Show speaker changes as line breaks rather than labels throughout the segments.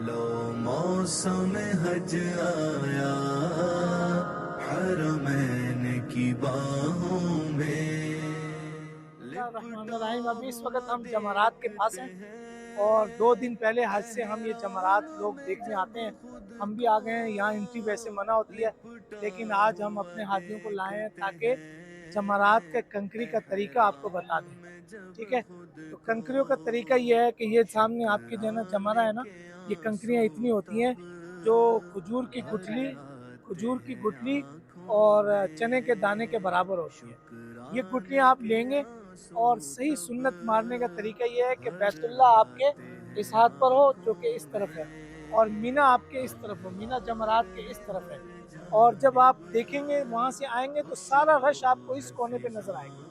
لو موسم حج آیا حرمین کی باہوں میں.
بسم اللہ الرحمن الرحیم. ابھی اس وقت ہم جمرات کے پاس ہیں اور 2 دن پہلے حج سے ہم یہ جمرات لوگ دیکھنے آتے ہیں. ہم بھی آ گئے ہیں. یہاں انٹری ویسے منع ہوتی ہے لیکن آج ہم اپنے ہاتھیوں کو لائے ہیں تاکہ جمرات کے کنکری کا طریقہ آپ کو بتا دیں. ٹھیک ہے، تو کنکریوں کا طریقہ یہ ہے کہ یہ سامنے آپ کی جو ہے نا جمرہ ہے نا، یہ کنکریاں اتنی ہوتی ہیں جو کھجور کی گٹلی اور چنے کے دانے کے برابر ہوتی ہے. یہ گٹلیاں آپ لیں گے اور صحیح سنت مارنے کا طریقہ یہ ہے کہ بیت اللہ آپ کے اس ہاتھ پر ہو جو کہ اس طرف ہے، اور مینا آپ کے اس طرف ہو، مینا جمرات کے اس طرف ہے. اور جب آپ دیکھیں گے وہاں سے آئیں گے تو سارا رش آپ کو اس کونے پہ نظر آئے گا.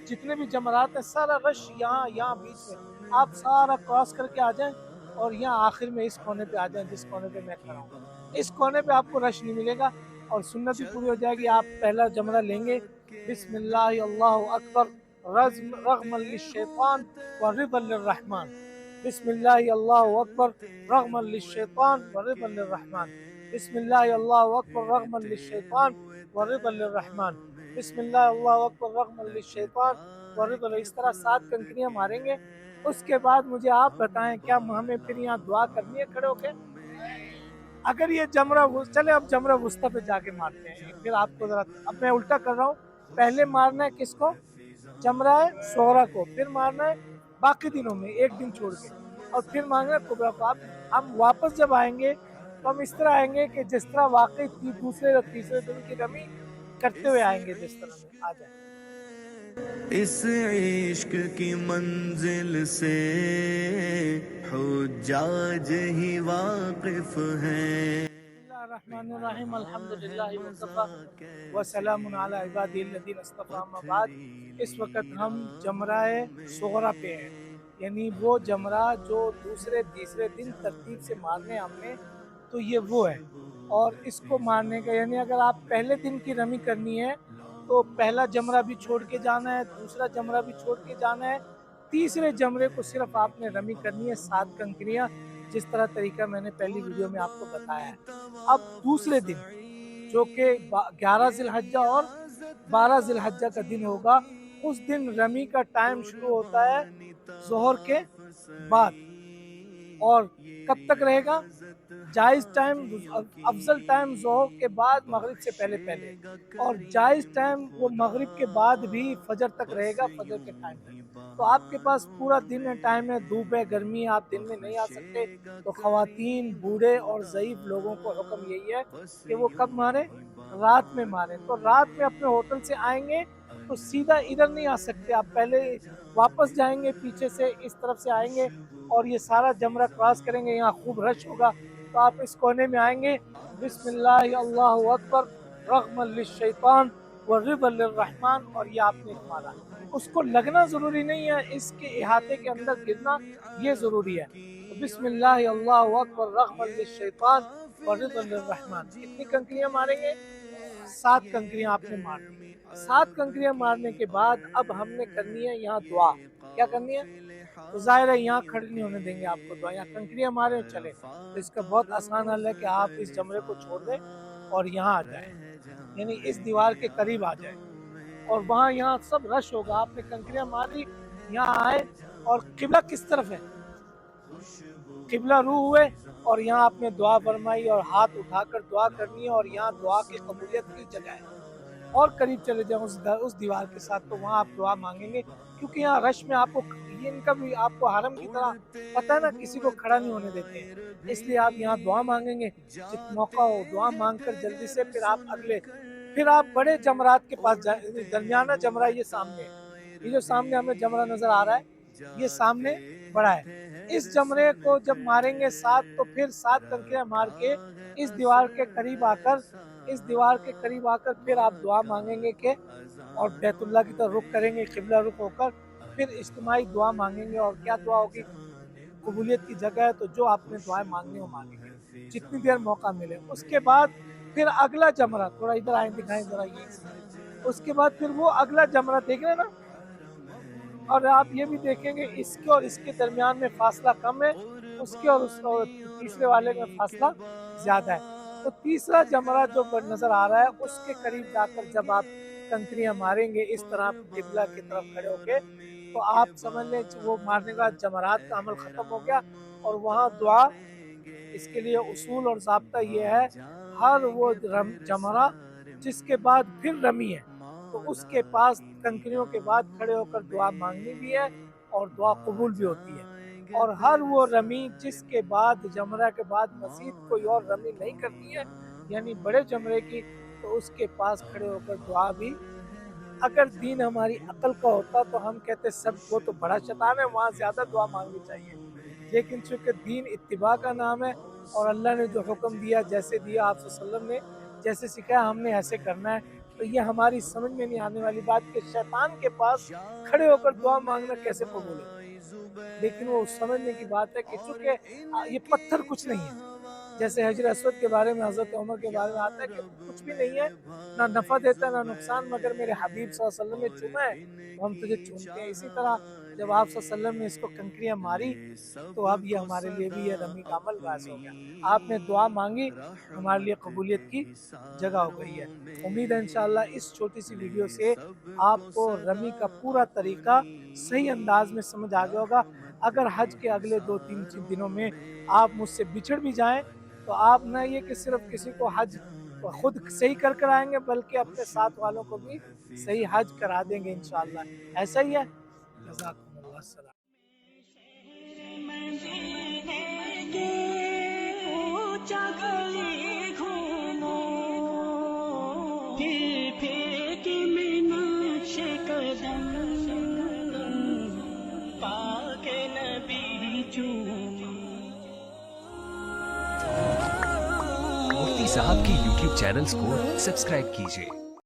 جتنے بھی جمرات ہیں سارا رش یہاں بیچ میں، آپ سارا کراس کر کے آ جائیں اور یہاں آخر میں اس کونے پہ آ جائیں جس کونے پہ میں کھڑا ہوں. اس کونے پہ آپ کو رش نہیں ملے گا اور سنت بھی پوری ہو جائے گی. آپ پہلا جمرہ لیں گے، بسم اللہ اللہ اکبر رغما للشیطان ورضا للرحمن. بسم اللہ اللہ اکبر رغما للشیطان ورضا للرحمن. بسم اللہ اللہ اکبر رغما للشیطان ورضا للرحمن. بسم اللہ اللہ اکبر رغما للشیطان ورضا. اس طرح 7 کنکریاں ماریں گے. اس کے بعد مجھے آپ بتائیں کیا ہمیں پھر یہاں دعا کرنی ہے کھڑے ہو کے؟ اگر یہ جمرہ چلے اب جمرہ وسطی پہ جا کے مارتے ہیں. پھر آپ کو ذرا اب میں الٹا کر رہا ہوں. پہلے مارنا ہے کس کو؟ جمرہ صغریٰ کو. پھر مارنا ہے باقی دنوں میں ایک دن چھوڑ کے، اور پھر مارنا ہے کبریٰ کو. ہم واپس جب آئیں گے تو ہم اس طرح آئیں گے کہ جس طرح واقعی دوسرے اور تیسرے دن کی رمی کرتے ہوئے آئیں گے. جس طرح میں آ جائیں.
اس عشق کی منزل سے حجاج ہی واقف ہیں.
بسم اللہ الرحمن الرحیم. الحمدللہ وکفی وسلام علی عبادہ الذین اصطفی. اما بعد، اس وقت ہم جمرہ صغریٰ پہ ہیں، یعنی وہ جمرہ جو دوسرے تیسرے دن ترتیب سے مارنے ہم نے، تو یہ وہ ہے. اور اس کو مارنے کا یعنی اگر آپ پہلے دن کی رمی کرنی ہے تو پہلا جمرہ بھی چھوڑ کے جانا ہے، دوسرا جمرہ بھی چھوڑ کے جانا ہے، تیسرے جمرے کو صرف آپ نے رمی کرنی ہے 7 کنکریاں، جس طرح طریقہ میں نے پہلی ویڈیو میں آپ کو بتایا ہے. اب دوسرے دن جو کہ 11 ذی الحجہ اور 12 ذی الحجہ کا دن ہوگا، اس دن رمی کا ٹائم شروع ہوتا ہے ظہر کے بعد. اور کب تک رہے گا؟ جائز ٹائم، افضل ٹائم ظہر کے بعد مغرب سے پہلے پہلے، اور جائز ٹائم وہ مغرب کے بعد بھی فجر تک رہے گا، فجر کے ٹائم تک. تو آپ کے پاس پورا دن ہے، ٹائم ہے. دھوپ ہے، گرمی ہے، آپ دن میں نہیں آ سکتے. تو خواتین، بوڑھے اور ضعیف لوگوں کو حکم یہی ہے کہ وہ کب ماریں؟ رات میں ماریں. تو رات میں اپنے ہوٹل سے آئیں گے تو سیدھا ادھر نہیں آ سکتے، آپ پہلے واپس جائیں گے، پیچھے سے اس طرف سے آئیں گے اور یہ سارا جمرہ کراس کریں گے. یہاں خوب رش ہوگا تو آپ اس کونے میں آئیں گے. بسم اللہ اللہ اکبر رغما للشیطان ورضا للرحمن. اور یہ آپ نے مارا. اس کو لگنا ضروری نہیں ہے، اس کے احاطے کے اندر گرنا یہ ضروری ہے. تو بسم اللہ اللہ اکبر رغما للشیطان ورضا للرحمن. کتنی کنکریاں ماریں گے؟ 7 کنکریاں آپ نے مارنی. 7 کنکریاں مارنے کے بعد اب ہم نے کرنی ہے یہاں دعا. کیا کرنی ہے؟ تو ظاہر ہے یہاں کھڑی نہیں ہونے دیں گے آپ کو دعا. یہاں کنکریاں مارے چلے. تو اس کا بہت آسان حل ہے کہ آپ اس جمرے کو چھوڑ دیں اور یہاں آ جائیں، یعنی اس دیوار کے قریب آ جائیں. اور وہاں یہاں سب رش ہوگا. آپ نے کنکریاں ماری، یہاں آئے. اور قبلہ کس طرف ہے؟ قبلہ روح ہوئے اور یہاں آپ نے دعا فرمائی اور ہاتھ اٹھا کر دعا کرنی ہے. اور یہاں دعا کی قبولیت کی جگہ ہے. اور قریب چلے جائیں اس دیوار کے ساتھ تو وہاں آپ دعا مانگیں گے، کیونکہ یہاں رش میں آپ کو یہ ان کا بھی آپ کو حرم کی طرح پتہ ہے نا، کسی کو کھڑا نہیں ہونے دیتے ہیں. اس لیے آپ یہاں دعا مانگیں گے. جت موقع ہو دعا مانگ کر جلدی سے پھر آپ پھر آپ بڑے جمرات کے پاس جائیں. درمیانہ جمرہ یہ سامنے ہے، یہ جو سامنے ہمیں جمرہ نظر آ رہا ہے یہ سامنے بڑا ہے. اس جمرے کو جب ماریں گے 7 تو پھر 7 کنکریاں مار کے اس دیوار کے قریب آ کر پھر آپ دعا مانگیں گے کہ اور بیت اللہ کی طرف رخ کریں گے، قبلہ رخ ہو کر پھر اجتماعی دعا مانگیں گے. اور کیا دعا ہوگی؟ قبولیت کی جگہ ہے تو جو آپ نے دعائیں مانگنی وہ مانگیں گے جتنی دیر موقع ملے. اس کے بعد پھر اگلا جمرہ، تھوڑا ادھر آئیں دکھائیں ذرا یہ. اس کے بعد پھر وہ اگلا جمرہ دیکھ رہے نا، اور آپ یہ بھی دیکھیں گے اس کے اور اس کے درمیان میں فاصلہ کم ہے اس کے اور اس تیسرے والے میں فاصلہ زیادہ ہے. تو تیسرا جمرہ جو نظر آ رہا ہے اس کے قریب جا کر جب آپ کنکریاں ماریں گے اس طرح قبلہ کی طرف کھڑے ہو کے تو آپ سمجھ لیں وہ مارنے کا جمرات کا عمل ختم ہو گیا. اور وہاں دعا اس کے لیے اصول اور ضابطہ یہ ہے ہر وہ جمرہ جس کے بعد پھر رمی ہے تو اس کے پاس کنکریوں کے بعد کھڑے ہو کر دعا مانگنی بھی ہے اور دعا قبول بھی ہوتی ہے. اور ہر وہ رمی جس کے بعد جمرہ کے بعد مزید کوئی اور رمی نہیں کرنی ہے یعنی بڑے جمرے کی تو اس کے پاس کھڑے ہو کر دعا بھی. اگر دین ہماری عقل کا ہوتا تو ہم کہتے سب وہ تو بڑا شیطان ہے وہاں زیادہ دعا مانگنی چاہیے. لیکن چونکہ دین اتباع کا نام ہے اور اللہ نے جو حکم دیا جیسے دیا آپ صلی اللہ علیہ وسلم نے جیسے سکھایا ہم نے ایسے کرنا ہے. تو یہ ہماری سمجھ میں نہیں آنے والی بات کہ شیطان کے پاس کھڑے ہو کر دعا مانگنا کیسے قبول ہے. لیکن وہ سمجھنے کی بات ہے کہ چونکہ یہ پتھر کچھ نہیں ہے جیسے حجر اسود کے بارے میں حضرت عمر کے بارے میں آتا ہے کہ کچھ بھی نہیں ہے نہ نفع دیتا ہے نہ نقصان مگر میرے حبیب صلی اللہ علیہ وسلم نے چوما ہے تو ہم تجھے چومتے ہیں. اسی طرح جب آپ صلی اللہ علیہ وسلم نے اس کو کنکریاں ماری تو اب یہ ہمارے لیے بھی یہ رمی کا عمل باعث ہو گیا. آپ نے دعا مانگی ہمارے لیے قبولیت کی جگہ ہو گئی ہے. امید ہے انشاءاللہ اس چھوٹی سی ویڈیو سے آپ کو رمی کا پورا طریقہ صحیح انداز میں سمجھ آ گیا ہوگا. اگر حج کے اگلے 2-3 دنوں میں آپ مجھ سے بچھڑ بھی جائیں تو آپ نہ یہ کہ صرف کسی کو حج خود صحیح کر آئیں گے بلکہ اپنے ساتھ والوں کو بھی صحیح حج کرا دیں گے انشاءاللہ. ایسا ہی ہے. جزاکم اللہ. السلام.
مفتی صاحب کی YouTube چینلز کو سبسکرائب کیجئے